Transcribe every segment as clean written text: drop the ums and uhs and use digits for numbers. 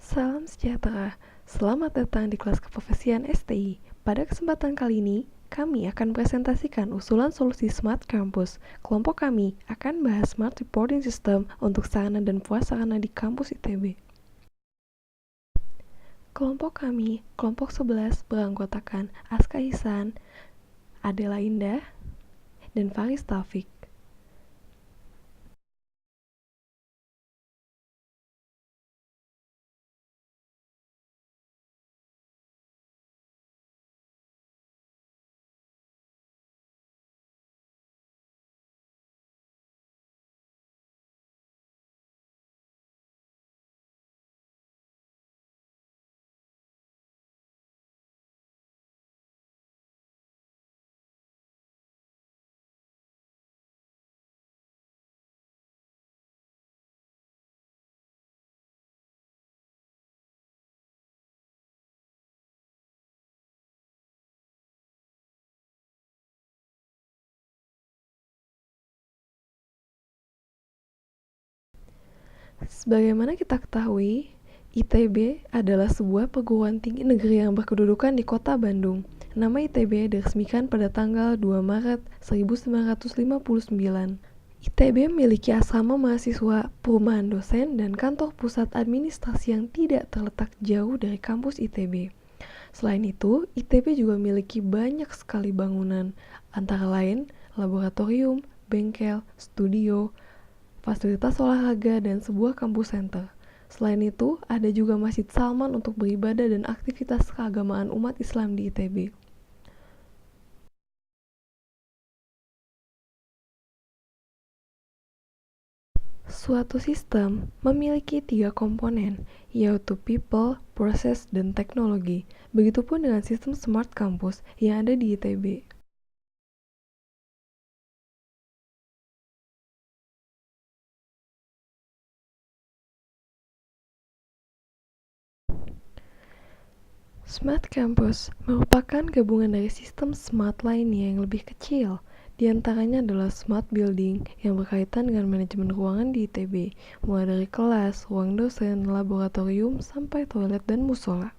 Salam sejahtera, selamat datang di kelas keprofesian STI. Pada kesempatan kali ini, kami akan presentasikan usulan solusi Smart Campus. Kelompok kami akan bahas Smart Reporting System untuk sarana dan prasarana di kampus ITB. Kelompok kami, kelompok 11, beranggotakan Aska Ihsan, Adela Indah, dan Faris Taufik. Sebagaimana kita ketahui, ITB adalah sebuah perguruan tinggi negeri yang berkedudukan di kota Bandung. Nama ITB diresmikan pada tanggal 2 Maret 1959. ITB memiliki asrama mahasiswa, perumahan dosen, dan kantor pusat administrasi yang tidak terletak jauh dari kampus ITB. Selain itu, ITB juga memiliki banyak sekali bangunan, antara lain laboratorium, bengkel, studio, fasilitas olahraga, dan sebuah kampus center. Selain itu, ada juga Masjid Salman untuk beribadah dan aktivitas keagamaan umat Islam di ITB. Suatu sistem memiliki 3 komponen, yaitu people, process, dan teknologi. Begitupun dengan sistem Smart Campus yang ada di ITB. Smart Campus merupakan gabungan dari sistem smart lainnya yang lebih kecil. Di antaranya adalah smart building yang berkaitan dengan manajemen ruangan di ITB, mulai dari kelas, ruang dosen, laboratorium, sampai toilet dan musola.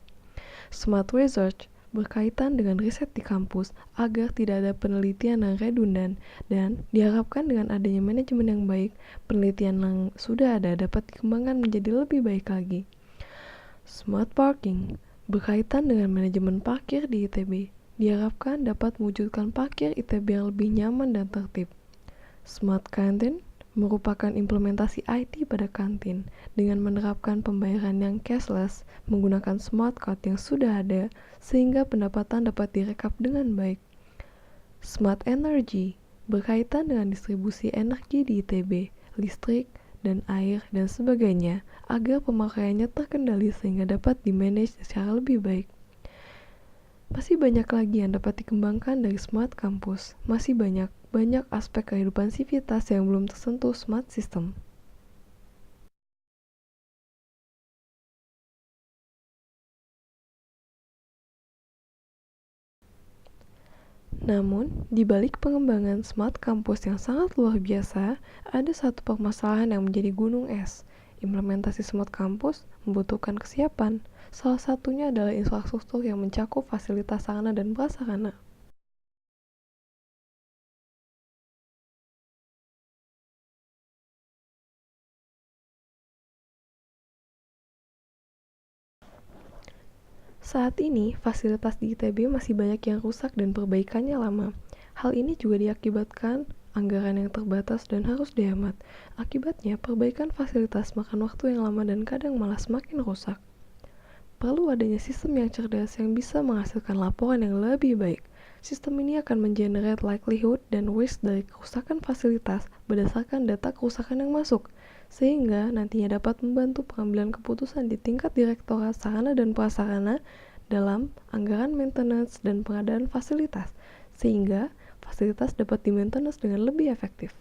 Smart research berkaitan dengan riset di kampus agar tidak ada penelitian yang redundan, dan diharapkan dengan adanya manajemen yang baik, penelitian yang sudah ada dapat dikembangkan menjadi lebih baik lagi. Smart parking berkaitan dengan manajemen parkir di ITB, diharapkan dapat mewujudkan parkir ITB yang lebih nyaman dan tertib. Smart Canteen merupakan implementasi IT pada kantin dengan menerapkan pembayaran yang cashless menggunakan smart card yang sudah ada sehingga pendapatan dapat direkap dengan baik. Smart Energy berkaitan dengan distribusi energi di ITB, listrik, dan air, dan sebagainya, agar pemakaiannya terkendali sehingga dapat dimanage secara lebih baik. Masih banyak lagi yang dapat dikembangkan dari Smart Campus. Masih banyak aspek kehidupan sivitas yang belum tersentuh Smart System. Namun, di balik pengembangan Smart Campus yang sangat luar biasa, ada satu permasalahan yang menjadi gunung es. Implementasi Smart Campus membutuhkan kesiapan. Salah satunya adalah infrastruktur yang mencakup fasilitas sarana dan prasarana. Saat ini, fasilitas di ITB masih banyak yang rusak dan perbaikannya lama. Hal ini juga diakibatkan anggaran yang terbatas dan harus dihemat. Akibatnya, perbaikan fasilitas makan waktu yang lama dan kadang malah semakin rusak. Perlu adanya sistem yang cerdas yang bisa menghasilkan laporan yang lebih baik. Sistem ini akan mengenerate likelihood dan risk dari kerusakan fasilitas berdasarkan data kerusakan yang masuk, sehingga nantinya dapat membantu pengambilan keputusan di tingkat direktorat sarana dan prasarana dalam anggaran maintenance dan pengadaan fasilitas, sehingga fasilitas dapat di-maintenance dengan lebih efektif.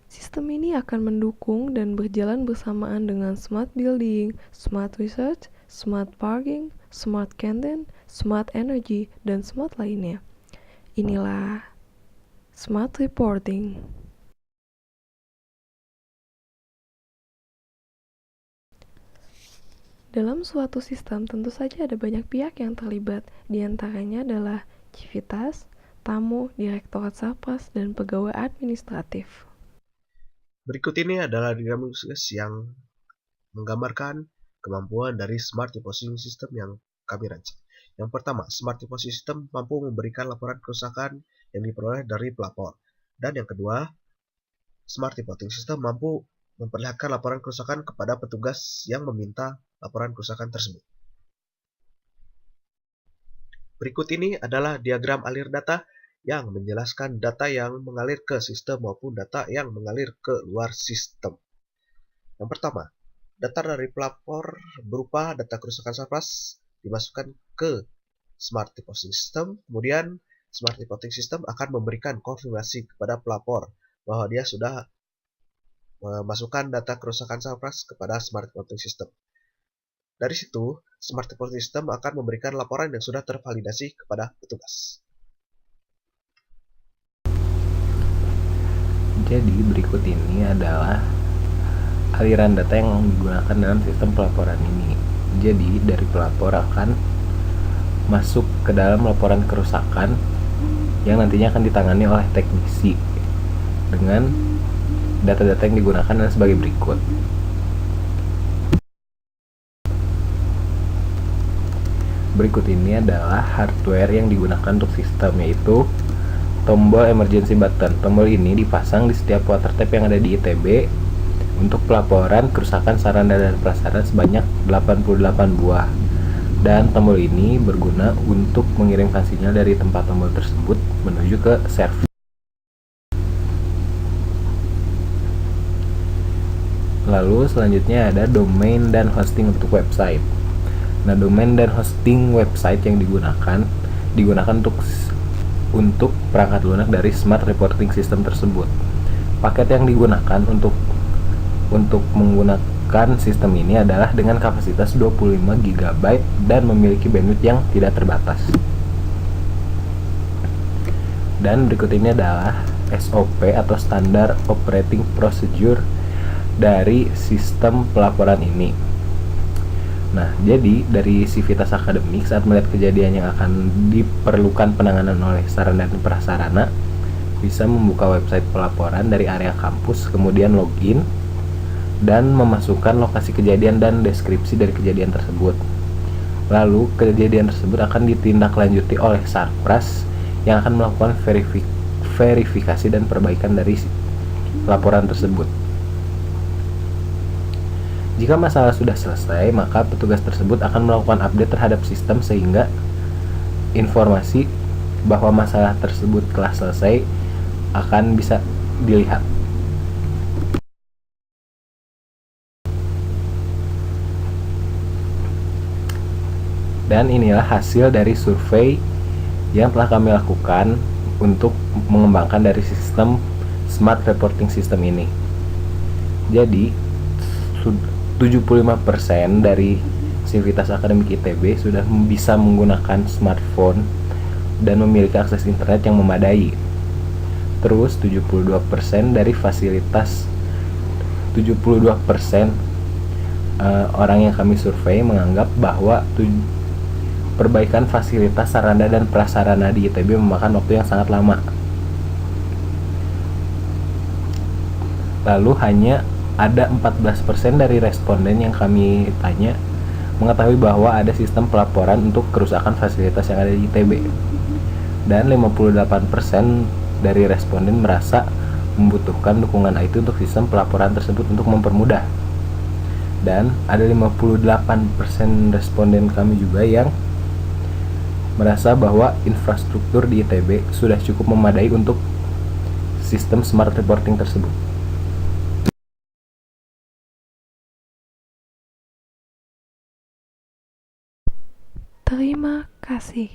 Sistem ini akan mendukung dan berjalan bersamaan dengan smart building, smart research, smart parking, smart canteen, smart energy, dan smart lainnya. Inilah smart reporting. Dalam suatu sistem tentu saja ada banyak pihak yang terlibat, di antaranya adalah Civitas, tamu, Direktorat Sapras, dan pegawai administratif. Berikut ini adalah diagram yang menggambarkan kemampuan dari Smart Reporting System yang kami rancang. Yang pertama, Smart Reporting System mampu memberikan laporan kerusakan yang diperoleh dari pelapor. Dan yang kedua, Smart Reporting System mampu memperlihatkan laporan kerusakan kepada petugas yang meminta laporan kerusakan tersebut. Berikut ini adalah diagram alir data yang menjelaskan data yang mengalir ke sistem maupun data yang mengalir ke luar sistem. Yang pertama, data dari pelapor berupa data kerusakan Sapras dimasukkan ke Smart Reporting System. Kemudian Smart Reporting System akan memberikan konfirmasi kepada pelapor bahwa dia sudah memasukkan data kerusakan Sapras kepada Smart Reporting System. Dari situ, Smart Reporting System akan memberikan laporan yang sudah tervalidasi kepada petugas. Jadi berikut ini adalah aliran data yang digunakan dalam sistem pelaporan ini. Jadi dari pelapor akan masuk ke dalam laporan kerusakan yang nantinya akan ditangani oleh teknisi dengan data-data yang digunakan dan sebagai berikut. Berikut ini adalah hardware yang digunakan untuk sistem, yaitu tombol emergency button. Tombol ini dipasang di setiap water tap yang ada di ITB untuk pelaporan kerusakan sarana dan prasarana sebanyak 88 buah. Dan tombol ini berguna untuk mengirimkan sinyal dari tempat tombol tersebut menuju ke server. Lalu selanjutnya ada domain dan hosting untuk website. Nah, domain dan hosting website yang digunakan untuk perangkat lunak dari Smart Reporting System tersebut. Paket yang digunakan untuk menggunakan sistem ini adalah dengan kapasitas 25 GB dan memiliki bandwidth yang tidak terbatas. Dan berikut ini adalah SOP atau Standard Operating Procedure dari sistem pelaporan ini. Nah, jadi dari Civitas Akademik saat melihat kejadian yang akan diperlukan penanganan oleh sarana dan prasarana, bisa membuka website pelaporan dari area kampus, kemudian login, dan memasukkan lokasi kejadian dan deskripsi dari kejadian tersebut. Lalu, kejadian tersebut akan ditindaklanjuti oleh Sarpras yang akan melakukan verifikasi dan perbaikan dari laporan tersebut. Jika masalah sudah selesai, maka petugas tersebut akan melakukan update terhadap sistem sehingga informasi bahwa masalah tersebut telah selesai akan bisa dilihat. Dan inilah hasil dari survei yang telah kami lakukan untuk mengembangkan dari sistem Smart Reporting System ini. Jadi 75% dari Civitas Akademik ITB sudah bisa menggunakan smartphone dan memiliki akses internet yang memadai. Terus 72% dari fasilitas 72% orang yang kami survei menganggap bahwa perbaikan fasilitas sarana dan prasarana di ITB memakan waktu yang sangat lama. Lalu hanya ada 14% dari responden yang kami tanya mengetahui bahwa ada sistem pelaporan untuk kerusakan fasilitas yang ada di ITB. Dan 58% dari responden merasa membutuhkan dukungan IT untuk sistem pelaporan tersebut untuk mempermudah. Dan ada 58% responden kami juga yang merasa bahwa infrastruktur di ITB sudah cukup memadai untuk sistem smart reporting tersebut. Terima kasih.